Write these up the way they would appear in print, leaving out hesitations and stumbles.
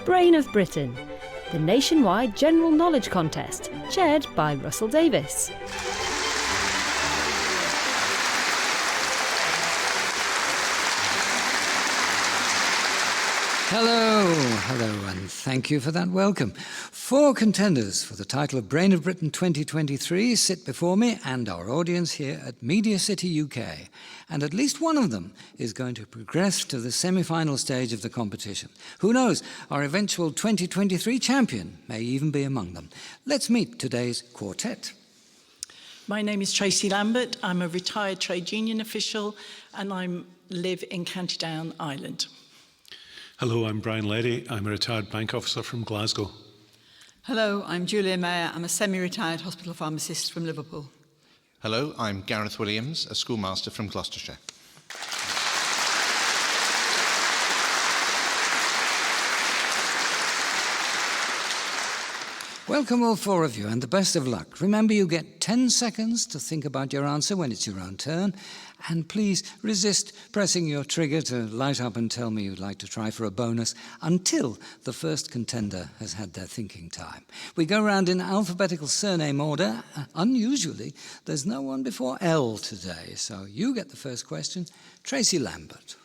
Brain of Britain, the nationwide general knowledge contest, chaired by Russell Davis. Hello, and thank you for that welcome. 4 contenders for the title of Brain of Britain 2023 sit before me and our audience here at Media City, UK. And at least one of them is going to progress to the semi-final stage of the competition. Who knows, our eventual 2023 champion may even be among them. Let's meet today's quartet. My name is Tracey Lambert. I'm a retired trade union official and I live in County Down, Ireland. Hello, I'm Brian Leddy. I'm a retired bank officer from Glasgow. Hello, I'm Julia Mayer. I'm a semi-retired hospital pharmacist from Liverpool. Hello, I'm Gareth Williams, a schoolmaster from Gloucestershire. Welcome all 4 of you, and the best of luck. Remember, you get 10 seconds to think about your answer when it's your own turn. And please resist pressing your trigger to light up and tell me you'd like to try for a bonus until the first contender has had their thinking time. We go round in alphabetical surname order. Unusually, there's no one before L today, so you get the first question. Tracey Lambert.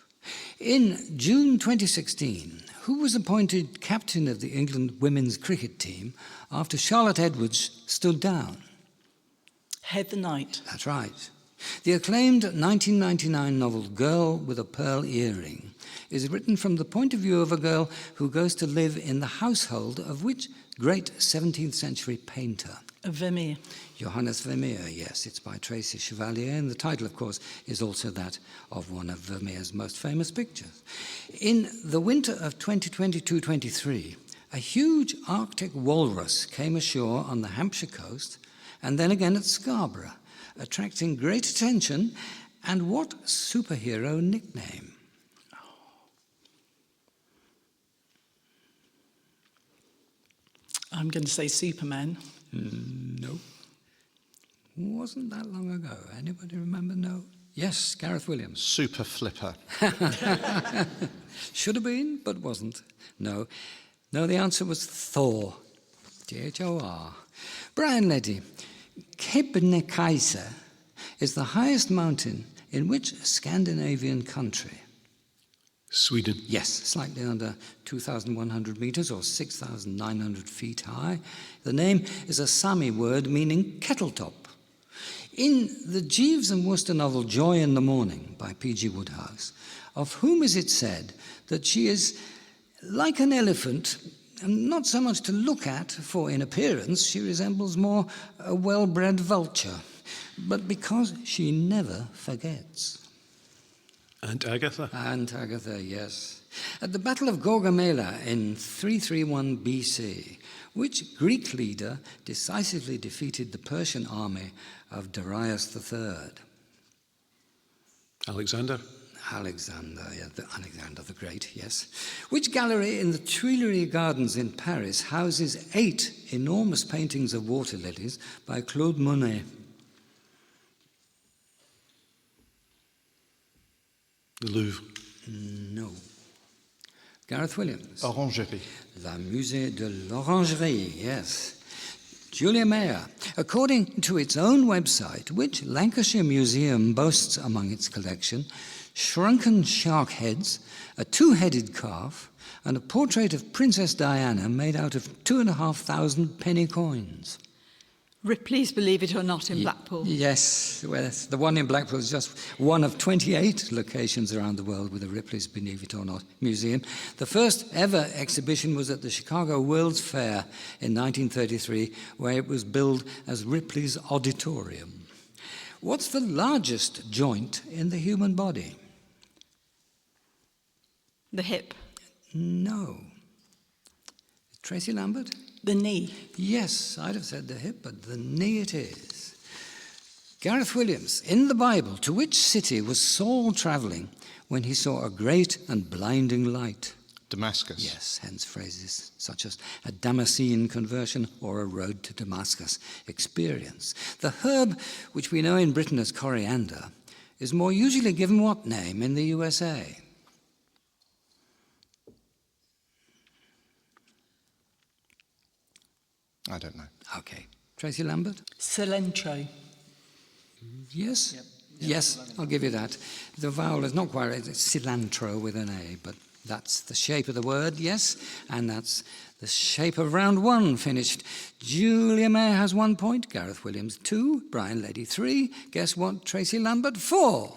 In June 2016, who was appointed captain of the England women's cricket team after Charlotte Edwards stood down? Heather Knight. That's right. The acclaimed 1999 novel Girl with a Pearl Earring is written from the point of view of a girl who goes to live in the household of which great 17th century painter? Vermeer. Johannes Vermeer, yes, it's by Tracy Chevalier, and the title, of course, is also that of one of Vermeer's most famous pictures. In the winter of 2022-23, a huge Arctic walrus came ashore on the Hampshire coast and then again at Scarborough, attracting great attention, and what superhero nickname? I'm going to say Superman. No. Wasn't that long ago. Anybody remember? No. Yes, Gareth Williams. Super Flipper. Should have been, but wasn't. No. No, the answer was Thor. Thor. Brian Leddy. Kebnekaise is the highest mountain in which Scandinavian country? Sweden. Yes, slightly under 2,100 meters or 6,900 feet high. The name is a Sami word meaning kettle top. In the Jeeves and Worcester novel Joy in the Morning by P.G. Wodehouse, of whom is it said that she is like an elephant, and not so much to look at, for in appearance she resembles more a well-bred vulture, but because she never forgets? Aunt Agatha. Aunt Agatha, yes. At the Battle of Gaugamela in 331 BC, which Greek leader decisively defeated the Persian army of Darius III? Alexander. Alexander the Great, yes. Which gallery in the Tuileries Gardens in Paris houses 8 enormous paintings of water lilies by Claude Monet? The Louvre. No. Gareth Williams. Orangerie. La Musée de l'Orangerie, yes. Julia Mayer. According to its own website, which Lancashire Museum boasts among its collection shrunken shark heads, a 2-headed calf, and a portrait of Princess Diana made out of 2,500 penny coins? Ripley's Believe It or Not in Blackpool. Yes, well, the one in Blackpool is just one of 28 locations around the world with a Ripley's Believe It or Not museum. The first ever exhibition was at the Chicago World's Fair in 1933, where it was billed as Ripley's Auditorium. What's the largest joint in the human body? The hip. No. Tracey Lambert? The knee. Yes, I'd have said the hip, but the knee it is. Gareth Williams, in the Bible, to which city was Saul travelling when he saw a great and blinding light? Damascus. Yes, hence phrases such as a Damascene conversion or a road to Damascus experience. The herb, which we know in Britain as coriander, is more usually given what name in the USA? I don't know. Okay. Tracey Lambert? Cilantro. Yes? Yep. Yes, I'll give you that. The vowel is not quite right. It's cilantro with an A, but that's the shape of the word, yes, and that's the shape of round one finished. Julia Mayer has 1 point, Gareth Williams 2, Brian Leddy 3. Guess what? Tracey Lambert 4.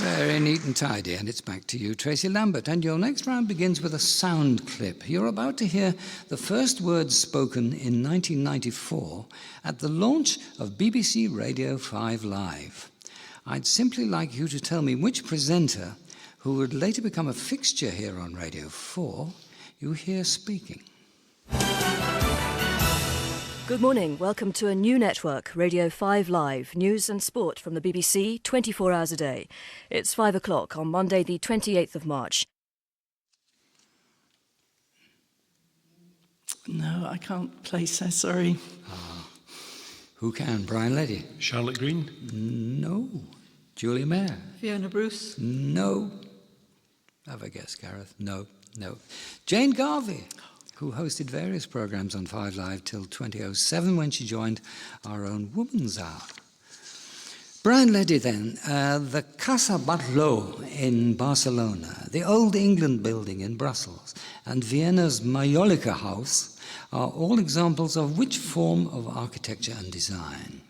Very neat and tidy, and it's back to you, Tracey Lambert. And your next round begins with a sound clip. You're about to hear the first words spoken in 1994 at the launch of BBC Radio 5 Live. I'd simply like you to tell me which presenter, who would later become a fixture here on Radio 4, you hear speaking. Good morning. Welcome to a new network, Radio 5 Live, news and sport from the BBC 24 hours a day. It's 5 o'clock on Monday the 28th of March. No, I can't place her, sorry. Who can? Brian Leddy? Charlotte Green? No. Julia Mayer? Fiona Bruce. No. Have a guess, Gareth? No. Jane Garvey, who hosted various programmes on 5 Live till 2007 when she joined our own Woman's Hour. Brian Leddy then, the Casa Batlló in Barcelona, the Old England Building in Brussels, and Vienna's Majolica House are all examples of which form of architecture and design?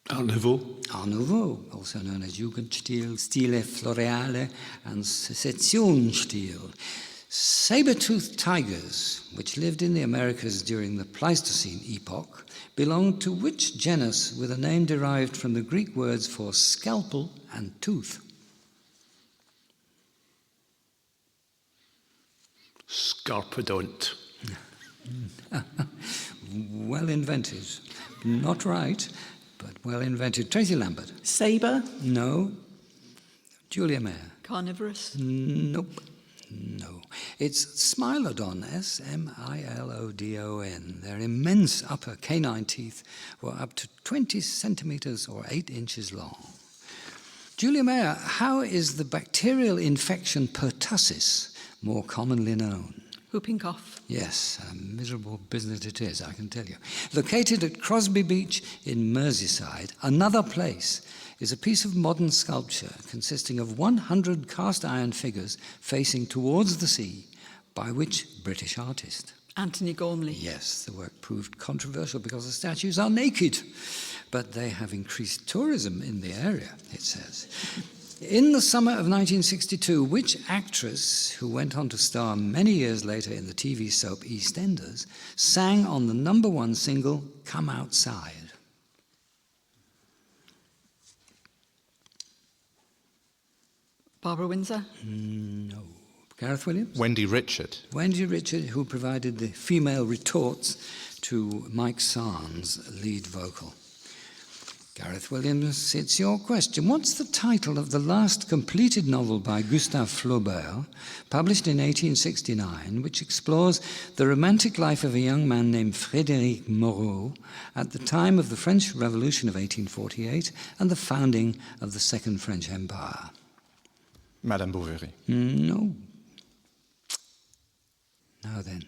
Art Nouveau? Art Nouveau, also known as Jugendstil, Stile Floreale, and Secessionstil. Saber-toothed tigers, which lived in the Americas during the Pleistocene epoch, belonged to which genus with a name derived from the Greek words for scalpel and tooth? Scarpodont. Well invented. Not right, but well invented. Tracey Lambert? Sabre. No. Julia Mayer? Carnivorous. Nope. No. It's Smilodon, S-M-I-L-O-D-O-N. Their immense upper canine teeth were up to 20 centimetres or 8 inches long. Julia Mayer, how is the bacterial infection pertussis more commonly known? Whooping cough. Yes, a miserable business it is, I can tell you. Located at Crosby Beach in Merseyside, another place is a piece of modern sculpture consisting of 100 cast-iron figures facing towards the sea by which British artist? Anthony Gormley. Yes, the work proved controversial because the statues are naked, but they have increased tourism in the area, it says. In the summer of 1962, which actress, who went on to star many years later in the TV soap EastEnders, sang on the #1 single, Come Outside? Barbara Windsor. No. Gareth Williams? Wendy Richard. Wendy Richard, who provided the female retorts to Mike Sarn's lead vocal. Gareth Williams, it's your question. What's the title of the last completed novel by Gustave Flaubert, published in 1869, which explores the romantic life of a young man named Frédéric Moreau at the time of the French Revolution of 1848 and the founding of the Second French Empire? Madame Bovary. No. Now then,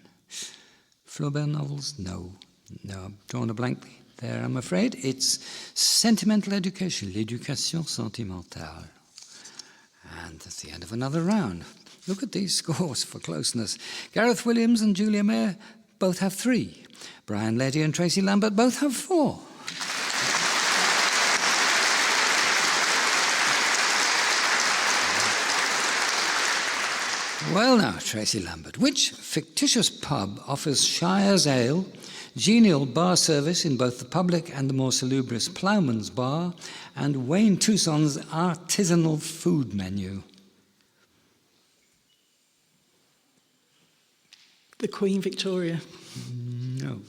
Flaubert novels? No. I've drawn a blank there, I'm afraid. It's Sentimental Education, L'éducation sentimentale. And that's the end of another round. Look at these scores for closeness. Gareth Williams and Julia Mayer both have 3. Brian Leddy and Tracey Lambert both have 4. Well now, Tracey Lambert, which fictitious pub offers Shire's Ale, genial bar service in both the public and the more salubrious Ploughman's Bar, and Wayne Toussaint's artisanal food menu? The Queen Victoria. No.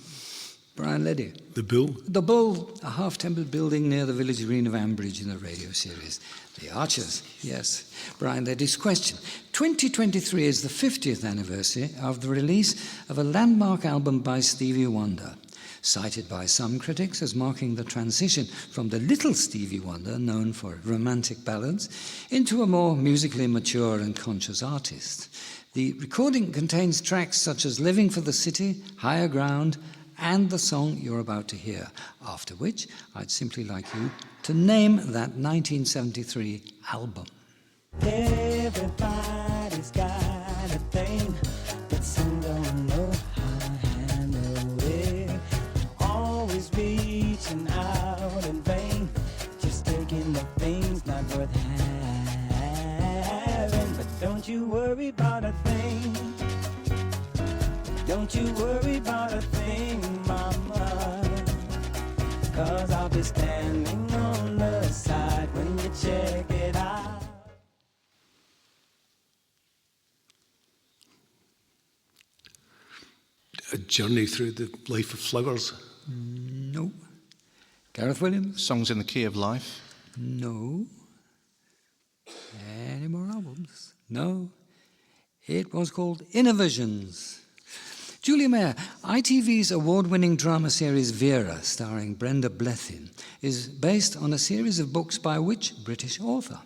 Brian Leddy. The Bull. The Bull, a half-tempered building near the village green of Ambridge in the radio series. The Archers, yes. Brian Leddy's question. 2023 is the 50th anniversary of the release of a landmark album by Stevie Wonder, cited by some critics as marking the transition from the little Stevie Wonder, known for romantic ballads, into a more musically mature and conscious artist. The recording contains tracks such as Living for the City, Higher Ground, and the song you're about to hear, after which I'd simply like you to name that 1973 album. Everybody's got a thing, but some don't know how to handle it. Always reaching out in vain, just taking the things not worth having. But don't you worry about a thing. Don't you worry about a thing, mama, 'cause I'll be standing on the side when you check it out. A Journey Through the Life of Flowers. No. Gareth Williams? Songs in the Key of Life. No. Any more albums? No. It was called Innovisions. Julia Mayer, ITV's award-winning drama series Vera, starring Brenda Blethyn, is based on a series of books by which British author?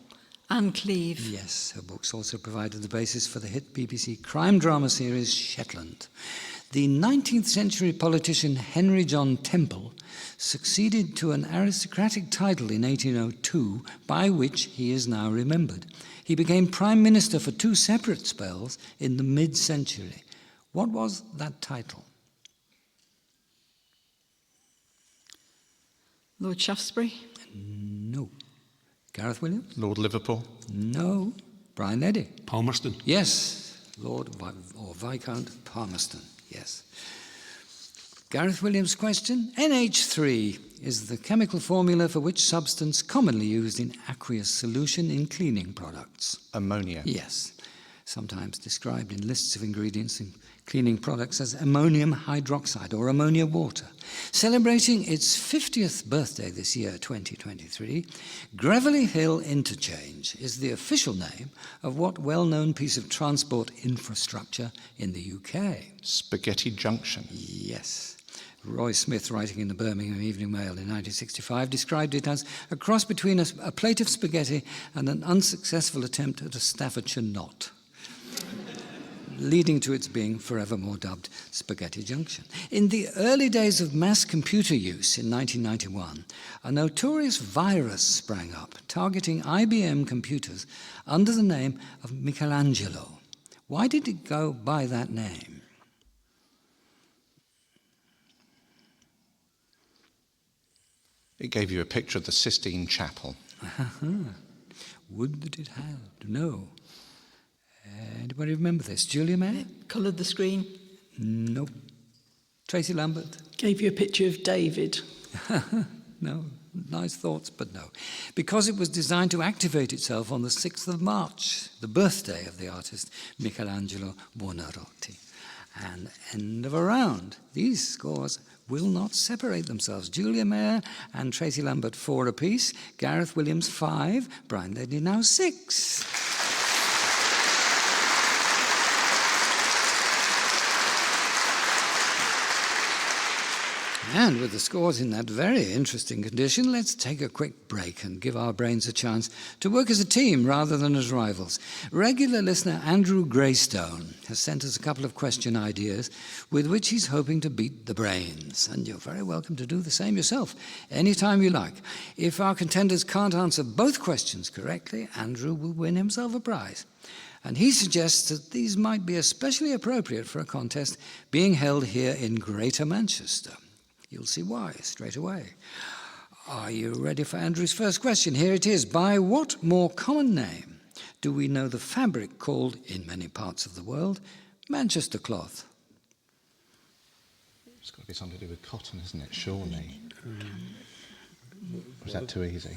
Anne Cleave. Yes, her books also provided the basis for the hit BBC crime drama series Shetland. The 19th century politician Henry John Temple succeeded to an aristocratic title in 1802 by which he is now remembered. He became Prime Minister for 2 separate spells in the mid-century. What was that title? Lord Shaftesbury. No. Gareth Williams? Lord Liverpool. No. Brian Leddy? Palmerston. Yes. Lord or Viscount Palmerston. Yes. Gareth Williams' question. NH3 is the chemical formula for which substance commonly used in aqueous solution in cleaning products? Ammonia. Yes. Sometimes described in lists of ingredients in cleaning products as ammonium hydroxide or ammonia water. Celebrating its 50th birthday this year, 2023, Grevelly Hill Interchange is the official name of what well-known piece of transport infrastructure in the UK? Spaghetti Junction. Yes. Roy Smith, writing in the Birmingham Evening Mail in 1965, described it as a cross between a plate of spaghetti and an unsuccessful attempt at a Staffordshire knot, leading to its being forevermore dubbed Spaghetti Junction. In the early days of mass computer use in 1991, a notorious virus sprang up, targeting IBM computers under the name of Michelangelo. Why did it go by that name? It gave you a picture of the Sistine Chapel. Would that it had? No. Anybody remember this? Julia May? Coloured the screen. Nope. Tracey Lambert? Gave you a picture of David. No. Nice thoughts, but no. Because it was designed to activate itself on the 6th of March, the birthday of the artist Michelangelo Buonarroti. And end of a round. These scores will not separate themselves. Julia Mayer and Tracey Lambert 4 apiece. Gareth Williams 5. Brian Leddy now 6. And with the scores in that very interesting condition, let's take a quick break and give our brains a chance to work as a team rather than as rivals. Regular listener Andrew Greystone has sent us a couple of question ideas with which he's hoping to beat the brains. And you're very welcome to do the same yourself anytime you like. If our contenders can't answer both questions correctly, Andrew will win himself a prize. And he suggests that these might be especially appropriate for a contest being held here in Greater Manchester. You'll see why straight away. Are you ready for Andrew's first question? Here it is. By what more common name do we know the fabric called, in many parts of the world, Manchester cloth? It's got to be something to do with cotton, isn't it? Surely. Or is that too easy?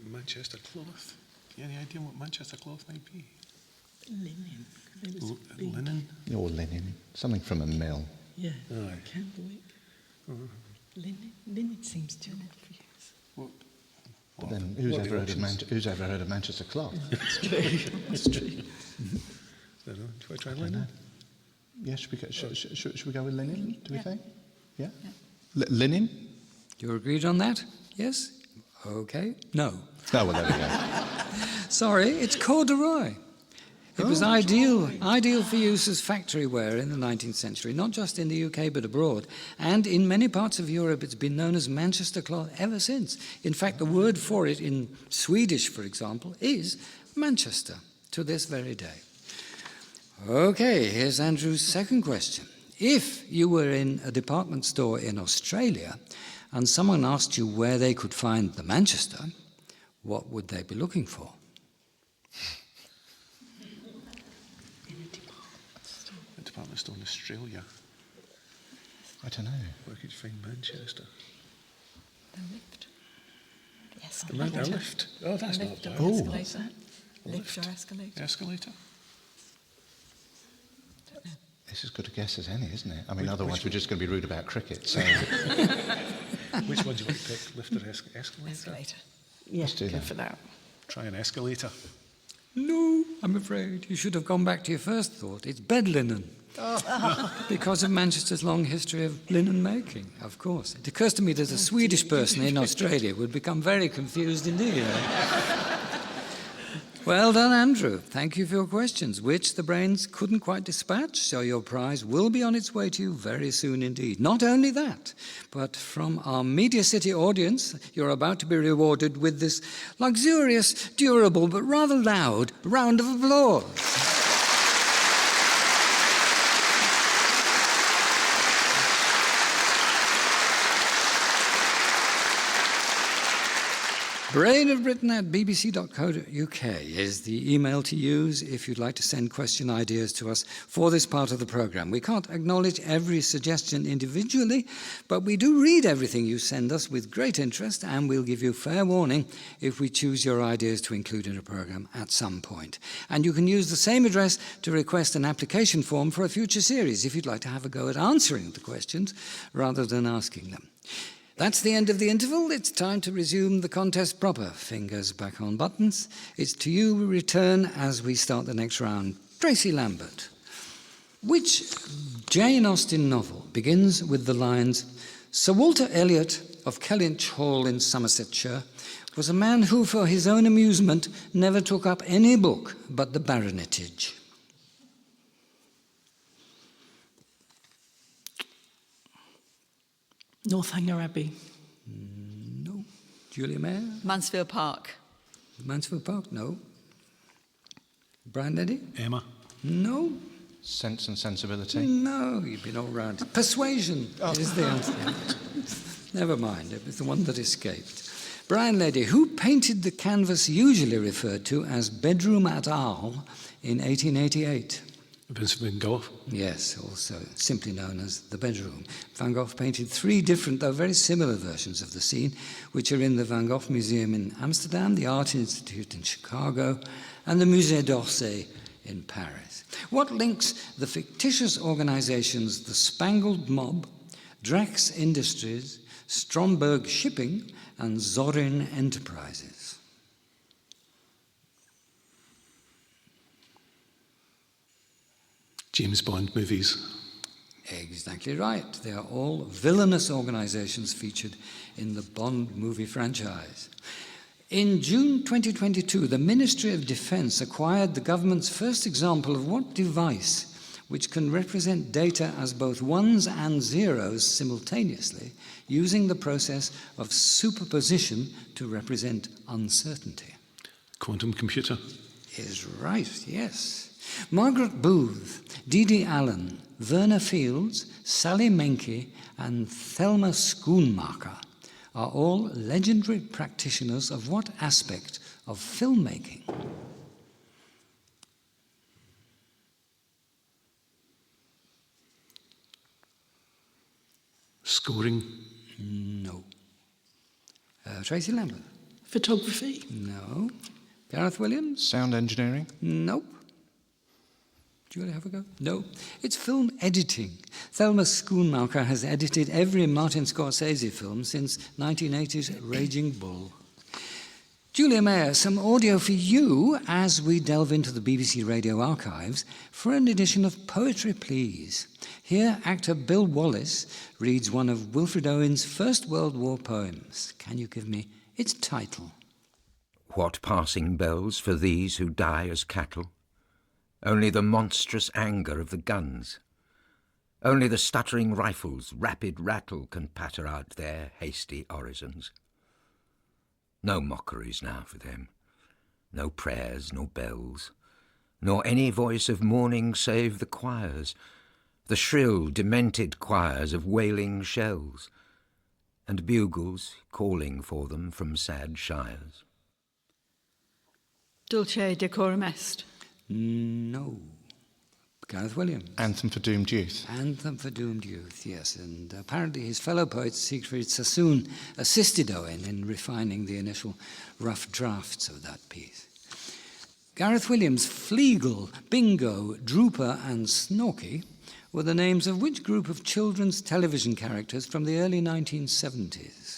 Manchester cloth. Any idea what Manchester cloth might be? Linen. Linen? Or linen. Something from a mill. Yeah. Aye. Candlewick. Linen seems too old for you. But then who's ever heard of Manchester cloth? It's true. It's true. I don't know. Do I try linen? Yeah, should we go with linen, do we think? Yeah? Linen? You agreed on that? Yes? Okay. No. Oh, well, there we go. Sorry, it's corduroy. It was ideal for use as factory wear in the 19th century, not just in the UK but abroad. And in many parts of Europe, it's been known as Manchester cloth ever since. In fact, the word for it in Swedish, for example, is Manchester to this very day. Okay, here's Andrew's second question. If you were in a department store in Australia and someone asked you where they could find the Manchester, what would they be looking for? A department store in Australia. I don't know. Where could you find Manchester? The lift. Yes. A lift. Oh, that's not bad. Oh. Escalator. Lift or escalator. Escalator. It's as good a guess as any, isn't it? I mean, otherwise we're just going to be rude about cricket. So Which one do you want to pick? Lift or escalator? Escalator. Yeah, Let's do go that. for that. Try an escalator. No, I'm afraid. You should have gone back to your first thought. It's bed linen. Because of Manchester's long history of linen making, of course. It occurs to me that a Swedish person in Australia would become very confused indeed. Well done, Andrew. Thank you for your questions, which the brains couldn't quite dispatch, so your prize will be on its way to you very soon indeed. Not only that, but from our Media City audience, you're about to be rewarded with this luxurious, durable, but rather loud round of applause. brainofbritain@bbc.co.uk is the email to use if you'd like to send question ideas to us for this part of the programme. We can't acknowledge every suggestion individually, but we do read everything you send us with great interest, and we'll give you fair warning if we choose your ideas to include in a programme at some point. And you can use the same address to request an application form for a future series if you'd like to have a go at answering the questions rather than asking them. That's the end of the interval. It's time to resume the contest proper. Fingers back on buttons. It's to you we return as we start the next round. Tracey Lambert. Which Jane Austen novel begins with the lines, Sir Walter Elliot of Kellynch Hall in Somersetshire was a man who, for his own amusement, never took up any book but the baronetage. Northanger Abbey. No. Julia Mayer? Mansfield Park. Mansfield Park? No. Brian Leddy? Emma. No. Sense and Sensibility. No, you've been all round. Persuasion is the answer. Never mind, it was the one that escaped. Brian Leddy, who painted the canvas usually referred to as Bedroom at Arles in 1888? Vincent van Gogh. Yes, also simply known as The Bedroom. Van Gogh painted 3 different, though very similar versions of the scene, which are in the Van Gogh Museum in Amsterdam, the Art Institute in Chicago, and the Musée d'Orsay in Paris. What links the fictitious organizations the Spangled Mob, Drax Industries, Stromberg Shipping, and Zorin Enterprises? James Bond movies. Exactly right. They are all villainous organizations featured in the Bond movie franchise. In June 2022, the Ministry of Defence acquired the government's first example of what device, which can represent data as both ones and zeros simultaneously, using the process of superposition to represent uncertainty. Quantum computer. Is right, yes. Margaret Booth, Dee Allen, Verna Fields, Sally Menke, and Thelma Schoonmaker are all legendary practitioners of what aspect of filmmaking? Scoring. No. Tracey Lambert? Photography. No. Gareth Williams? Sound engineering. Nope. Do you want to have a go? No. It's film editing. Thelma Schoonmaker has edited every Martin Scorsese film since 1980's Raging Bull. Julia Mayer, some audio for you as we delve into the BBC Radio archives for an edition of Poetry Please. Here, actor Bill Wallace reads one of Wilfred Owen's First World War poems. Can you give me its title? What passing bells for these who die as cattle? Only the monstrous anger of the guns. Only the stuttering rifles' rapid rattle can patter out their hasty orisons. No mockeries now for them, no prayers nor bells, nor any voice of mourning save the choirs, the shrill, demented choirs of wailing shells, and bugles calling for them from sad shires. Dulce decorum est. No. Gareth Williams. Anthem for Doomed Youth. Anthem for Doomed Youth, yes. And apparently his fellow poet Siegfried Sassoon assisted Owen in refining the initial rough drafts of that piece. Gareth Williams, Fleagle, Bingo, Drooper and Snorky were the names of which group of children's television characters from the early 1970s?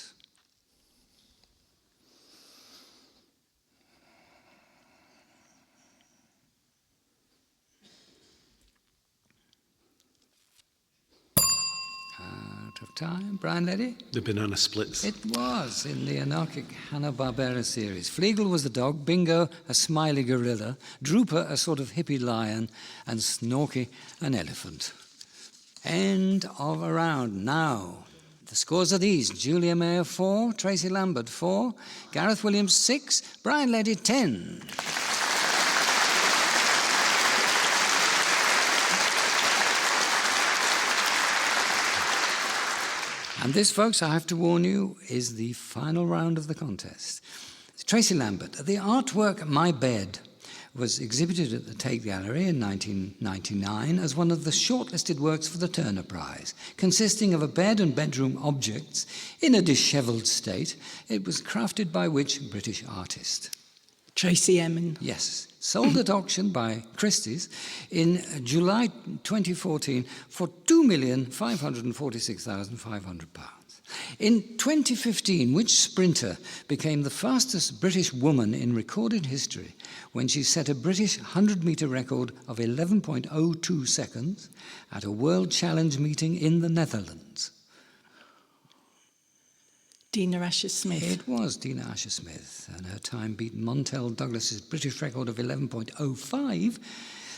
Of time. Brian Leddy? The Banana Splits. It was in the anarchic Hanna-Barbera series. Fleagle was the dog, Bingo a smiley gorilla, Drooper a sort of hippie lion, and Snorky an elephant. End of a round. Now, the scores are these. Julia Mayer 4, Tracey Lambert 4, Gareth Williams 6, Brian Leddy 10. And this, folks, I have to warn you, is the final round of the contest. Tracey Lambert, the artwork My Bed was exhibited at the Tate Gallery in 1999 as one of the shortlisted works for the Turner Prize. Consisting of a bed and bedroom objects in a dishevelled state, it was crafted by which British artist? Tracy Emin. Yes. Sold at auction by Christie's in July 2014 for £2,546,500. In 2015, which sprinter became the fastest British woman in recorded history when she set a British 100-metre record of 11.02 seconds at a World Challenge meeting in the Netherlands? Dina Asher-Smith. It was Dina Asher-Smith, and her time beat Montel Douglas's British record of 11.05,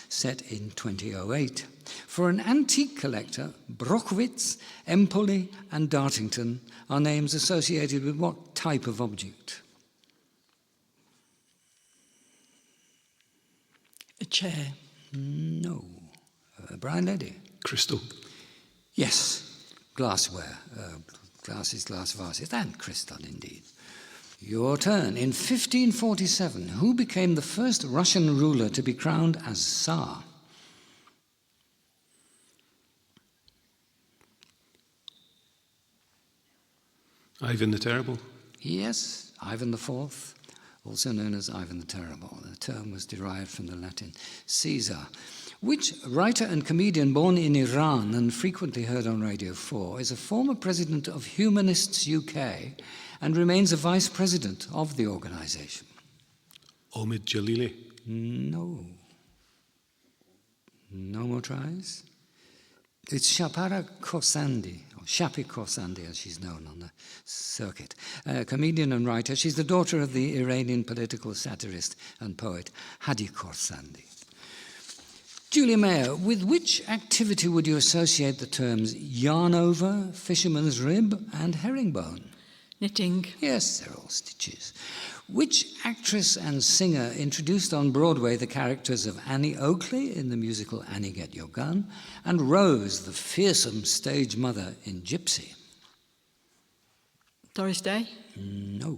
set in 2008. For an antique collector, Brockwitz, Empoli and Dartington are names associated with what type of object? A chair. No. Brian Leddy? Crystal. Yes. Glassware. Glasses, glass vases, and crystal indeed. Your turn. In 1547, who became the first Russian ruler to be crowned as Tsar? Ivan the Terrible. Yes, Ivan IV, also known as Ivan the Terrible. The term was derived from the Latin Caesar. Which writer and comedian born in Iran and frequently heard on Radio 4 is a former president of Humanists UK and remains a vice president of the organisation? Omid Jalili. No. No more tries? It's Shapara Khorsandi, or Shapi Khorsandi as she's known on the circuit. A comedian and writer. She's the daughter of the Iranian political satirist and poet Hadi Khorsandi. Julia Mayer, with which activity would you associate the terms yarn over, fisherman's rib and herringbone? Knitting. Yes, they're all stitches. Which actress and singer introduced on Broadway the characters of Annie Oakley in the musical Annie Get Your Gun and Rose, the fearsome stage mother in Gypsy? Doris Day. No.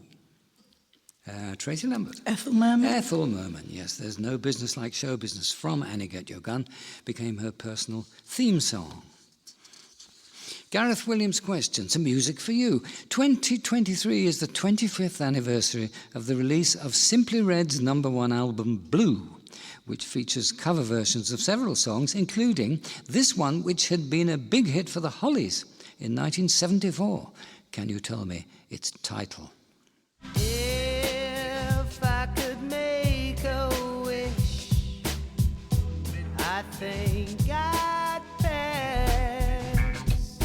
Tracey Lambert. Ethel Merman. Ethel Merman, yes. There's no business like show business from Annie Get Your Gun became her personal theme song. Gareth Williams' question, some music for you. 2023 is the 25th anniversary of the release of Simply Red's #1 album, Blue, which features cover versions of several songs, including this one, which had been a big hit for the Hollies in 1974. Can you tell me its title? If I could make a wish, I think I'd pass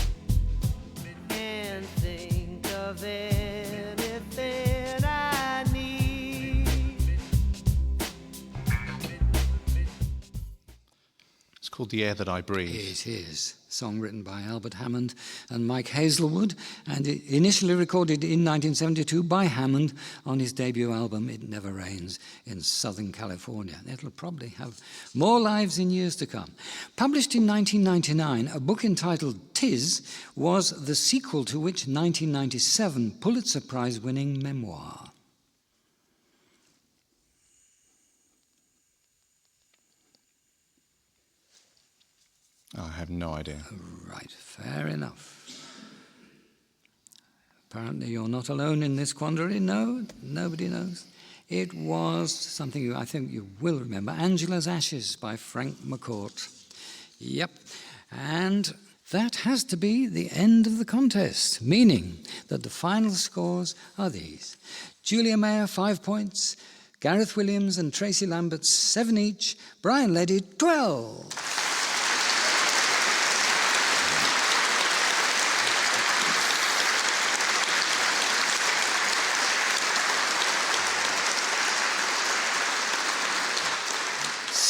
and think of anything I need. It's called The Air That I Breathe. It is. Song written by Albert Hammond and Mike Hazelwood, and initially recorded in 1972 by Hammond on his debut album It Never Rains in Southern California. It'll probably have more lives in years to come. Published in 1999, a book entitled Tis was the sequel to which 1997 Pulitzer Prize-winning memoir. I have no idea. Right, fair enough. Apparently you're not alone in this quandary. No, nobody knows. It was something I think you will remember, Angela's Ashes by Frank McCourt. Yep, and that has to be the end of the contest, meaning that the final scores are these. Julia Mayer, 5 points. Gareth Williams and Tracey Lambert, 7 each. Brian Leddy, 12.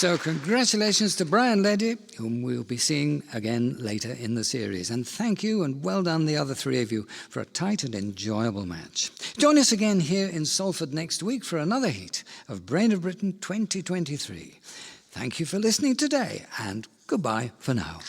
So congratulations to Brian Leddy, whom we'll be seeing again later in the series. And thank you and well done the other three of you for a tight and enjoyable match. Join us again here in Salford next week for another heat of Brain of Britain 2023. Thank you for listening today and goodbye for now.